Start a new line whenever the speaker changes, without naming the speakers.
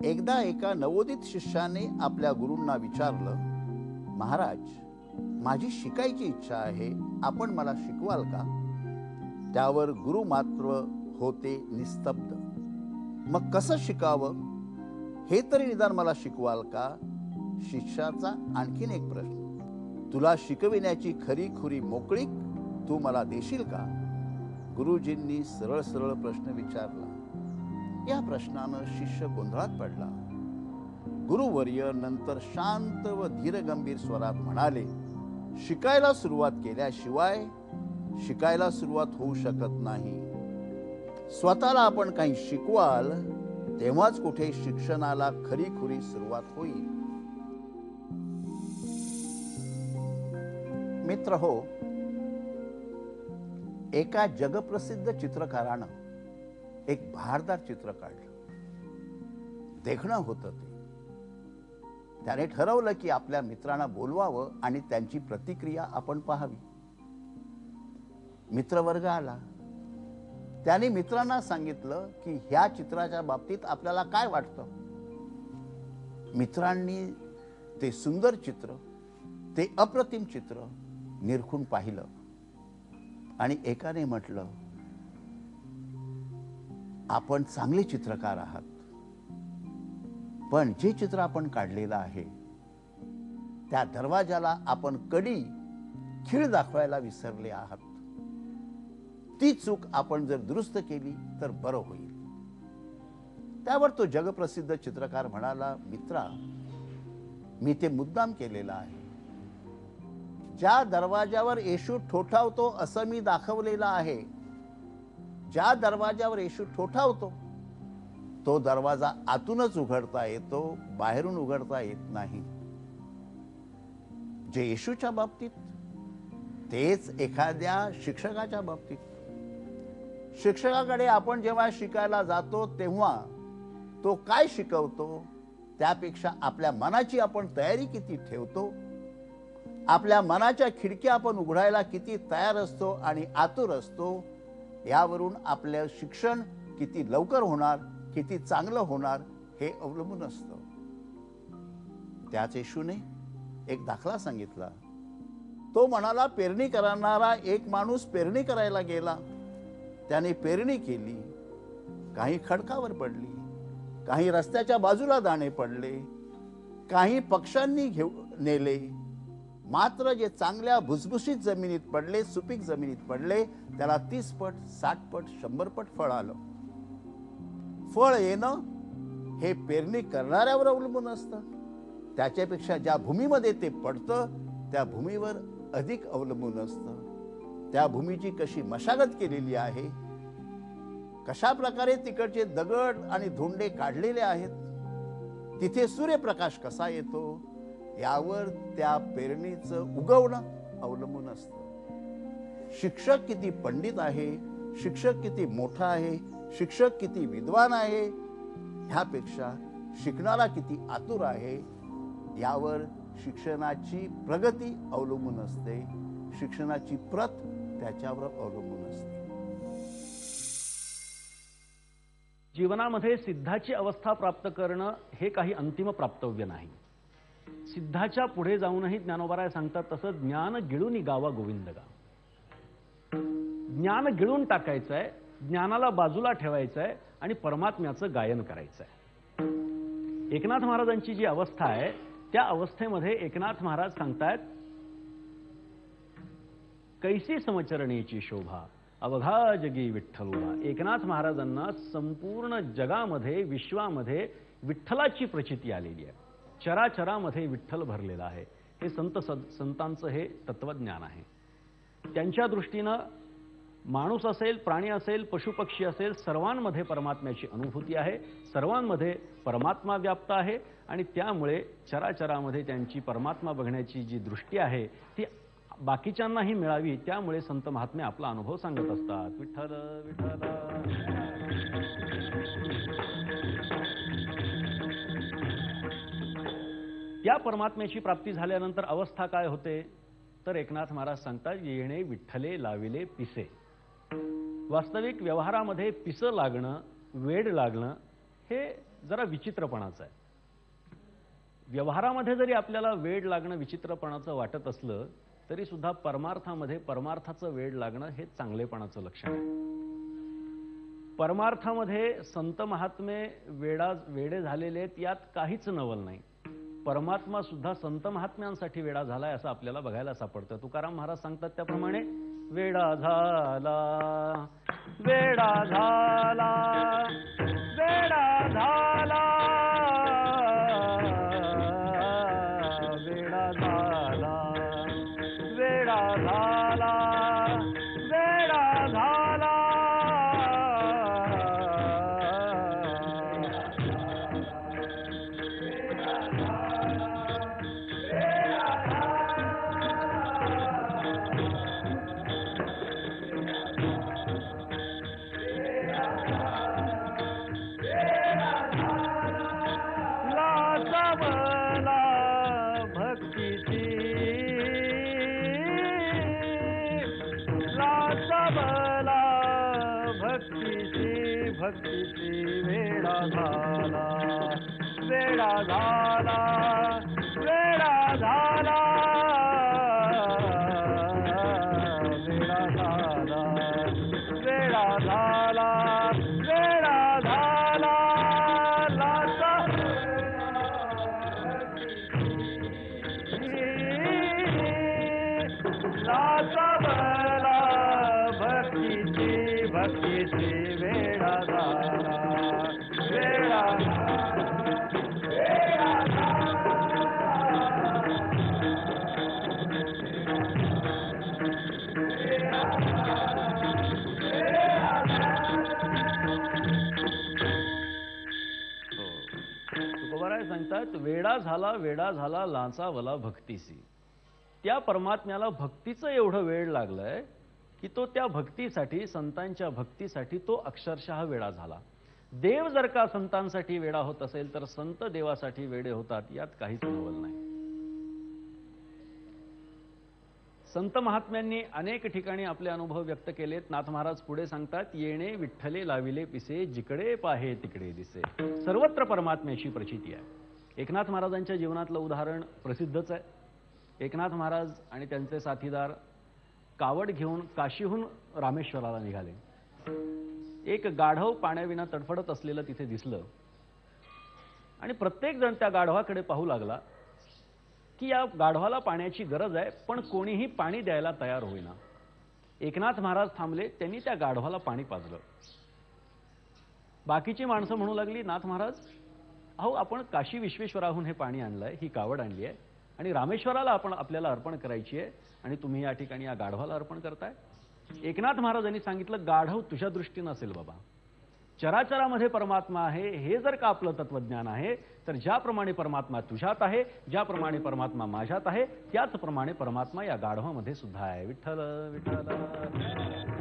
एकदा एका नवोदित शिष्याने आपल्या गुरूंना विचारलं, महाराज, माझी शिकायची इच्छा आहे, आपण मला शिकवाल का? त्यावर गुरु मात्र होते निस्तब्ध. मग कसं शिकावं हे तरी निदान मला शिकवाल का? शिष्याचा आणखीन एक प्रश्न, तुला शिकविण्याची खरी खुरी मोकळीक तू मला देशील का? गुरुजींनी सरळ सरळ प्रश्न विचारला. या प्रश्नानं शिष्य गोंधळात पडला. गुरुवर्य नंतर शांत व धीरगंभीर स्वरात म्हणाले, शिकायला सुरुवात केल्याशिवाय शिकायला सुरुवात होऊ शकत नाही. स्वतःला आपण काही शिकवाल तेव्हाच कुठे शिक्षणाला खरी खुरी सुरुवात होईल. मित्र हो, एका जगप्रसिद्ध चित्रकारानं एक भारदार चित्र काढलं. देखणं होतं ते. त्याने ठरवलं की आपल्या मित्रांना बोलवावं आणि त्यांची प्रतिक्रिया आपण पाहावी. मित्रवर्ग आला. त्याने मित्रांना सांगितलं की ह्या चित्राच्या बाबतीत आपल्याला काय वाटतं. मित्रांनी ते सुंदर चित्र, ते अप्रतिम चित्र निरखून पाहिलं आणि एकाने म्हटलं, आपण चांगले चित्रकार आहात, पण जे चित्र आपण काढलेलं आहे त्या दरवाजाला आपण कडी खीळ दाखवायला विसरले आहात. ती चूक आपण जर दुरुस्त केली तर बरं होईल. त्यावर तो जगप्रसिद्ध चित्रकार म्हणाला, मित्रा, मी ते मुद्दाम केलेलं आहे. ज्या दरवाजावर येशू ठोठावतो असं मी दाखवलेलं आहे. ज्या दरवाजावर येशू ठोठावतो तो दरवाजा आतूनच उघडता येतो, बाहेरून उघडता येत नाही. जे येशूच्या बाबतीत तेच एखाद्या शिक्षकाच्या बाबतीत. शिक्षकाकडे आपण जेव्हा शिकायला जातो तेव्हा तो काय शिकवतो त्यापेक्षा आपल्या मनाची आपण तयारी किती ठेवतो, आपल्या मनाच्या खिडक्या आपण उघडायला किती तयार असतो आणि आतुर असतो, यावरून आपलं शिक्षण किती लवकर होणार, किती चांगलं होणार हे अवलंबून असतं. त्याच येशूने एक दाखला सांगितला. तो म्हणाला, पेरणी करणारा एक माणूस पेरणी करायला गेला. त्याने पेरणी केली. काही खडकावर पडली, काही रस्त्याच्या बाजूला दाणे पडले, काही पक्ष्यांनी नेले. मात्र जे चांगल्या भुसभुशीत जमिनीत पडले, सुपीक जमिनीत पडले, त्याला 30 पट, 60 पट, 100 पट फळ आलं. फळ येणं हे पेरणी करणाऱ्यावर अवलंबून असतं. त्याच्यापेक्षा ज्या भूमीमध्ये ते पडतं त्या भूमीवर अधिक अवलंबून असतं. त्या भूमीची कशी मशागत केलेली आहे, कशा प्रकारे तिकडचे दगड आणि धोंडे काढलेले आहेत, तिथे सूर्यप्रकाश कसा येतो, यावर त्या पेरणीचं उगवणं अवलंबून असतं. शिक्षक किती पंडित आहे, शिक्षक किती मोठा आहे, शिक्षक किती विद्वान आहे, ह्यापेक्षा शिकणारा किती आतुर आहे यावर शिक्षणाची प्रगती अवलंबून असते. शिक्षणाची प्रत त्याच्यावर अवलंबून असते.
जीवनामध्ये सिद्धाची अवस्था प्राप्त करणं हे काही अंतिम प्राप्तव्य नाही. सिद्धाच्या पुढे जाऊनही ज्ञानोबाराय सांगतात तसं ज्ञान गिळून गावा गोविंदगा. ज्ञान गिळून टाकायचं आहे, ज्ञानाला बाजूला ठेवायचं आहे आणि परमात्म्याचं गायन करायचं आहे. एकनाथ महाराजांची जी अवस्था आहे त्या अवस्थेमध्ये एकनाथ महाराज सांगतायत, कैसी समचरणेची शोभा अवघा जगी विठ्ठलोबा. एकनाथ महाराजांना संपूर्ण जगामध्ये, विश्वामध्ये विठ्ठलाची प्रचिती आलेली आहे. चराचरामध्ये विठ्ठल भरलेला आहे. हे संतांचं हे तत्वज्ञान आहे. त्यांच्या दृष्टीनं माणूस असेल, प्राणी असेल, पशुपक्षी असेल, सर्वांमध्ये परमात्म्याची अनुभूती आहे, सर्वांमध्ये परमात्मा व्याप्त आहे आणि त्यामुळे चराचरामध्ये त्यांची परमात्मा बघण्याची जी दृष्टी आहे ती बाकीच्यांनाही मिळावी. त्यामुळे संत महात्मे आपला अनुभव सांगत असतात. विठ्ठल विठ्ठल. त्या परमात्म्याची प्राप्ती झाल्यानंतर अवस्था काय होते तर एकनाथ महाराज सांगतात, येणे विठ्ठले लाविले पिसे. वास्तविक व्यवहारामध्ये पिसं लागणं, वेड लागणं हे जरा विचित्रपणाचा आहे. व्यवहारामध्ये जरी आपल्याला वेड लागणं विचित्रपणाचं वाटत असलं तरी सुद्धा परमार्थामध्ये परमार्थाचं वेड लागणं हे चांगलेपणाचं लक्षण आहे. परमार्थामध्ये संत महात्मे वेडे झालेले आहेत, यात काहीच नवल नाही. परमात्मा सुद्धा संत महात्म्यांसाठी वेडा झालाय असं आपल्याला बघायला सापडतं. तुकाराम महाराज सांगतात त्याप्रमाणे, वेडा झाला, वेडा झाला, वेडा झाला, वेडा झाला, वेडा झाला, वेडा झाला. भक्तीची वेडा झाला, वेडा झाला, वेडा झाला, वेडा झाला, वेडा झाला, वेडा झाला. लाचा भक्तीची भक्तीची वेडा झाला, वेडा तुकोबाराय सांगतात, वेडा झाला लाचावला भक्तीसी. त्या परमात्म्याला भक्तीचं एवढं वेड लागलंय की तो त्या भक्तीसाठी, संतांच्या भक्तीसाठी तो अक्षरशः वेडा झाला. देव जर का संतांसाठी वेडा होत असेल तर संत देवासाठी वेडे होतात, यात काहीच नवल नाही. संत महात्म्यांनी अनेक ठिकाणी आपले अनुभव व्यक्त केलेत. नाथ महाराज पुढे सांगतात, येणे विठ्ठले लाविले पिसे, जिकडे पाहे तिकडे दिसे. सर्वत्र परमात्म्याची प्रचिती आहे. एकनाथ महाराजांच्या जीवनातलं उदाहरण प्रसिद्धच आहे. एकनाथ महाराज आणि त्यांचे साथीदार कावड घेऊन काशीहून रामेश्वराला निघाले. एक गाढव पाण्याविना तडफडत असलेलं तिथे दिसलं आणि प्रत्येक जण त्या गाढवाकडे पाहू लागला की या गाढवाला पाण्याची गरज आहे, पण कोणीही पाणी द्यायला तयार होईना. एकनाथ महाराज थांबले, त्यांनी त्या गाढवाला पाणी पाजलं. बाकीची माणसं म्हणू लागली, नाथ महाराज, अहो आपण काशी विश्वेश्वराहून हे पाणी आणलंय, ही कावड आणली आहे आणि रामेश्वराला आपण आपल्याला अर्पण करायची आहे आणि तुम्ही या ठिकाणी या गाढवाला अर्पण करताय. एकनाथ महाराजांनी सांगितलं, गाढव तुझ्या दृष्टीनं असेल बाबा, चराचरामध्ये परमात्मा आहे हे जर का आपलं तत्वज्ञान आहे तर ज्याप्रमाणे परमात्मा तुझ्यात आहे, ज्याप्रमाणे परमात्मा माझ्यात आहे, त्याचप्रमाणे परमात्मा या गाढवामध्ये सुद्धा आहे. विठ्ठल विठ्ठल.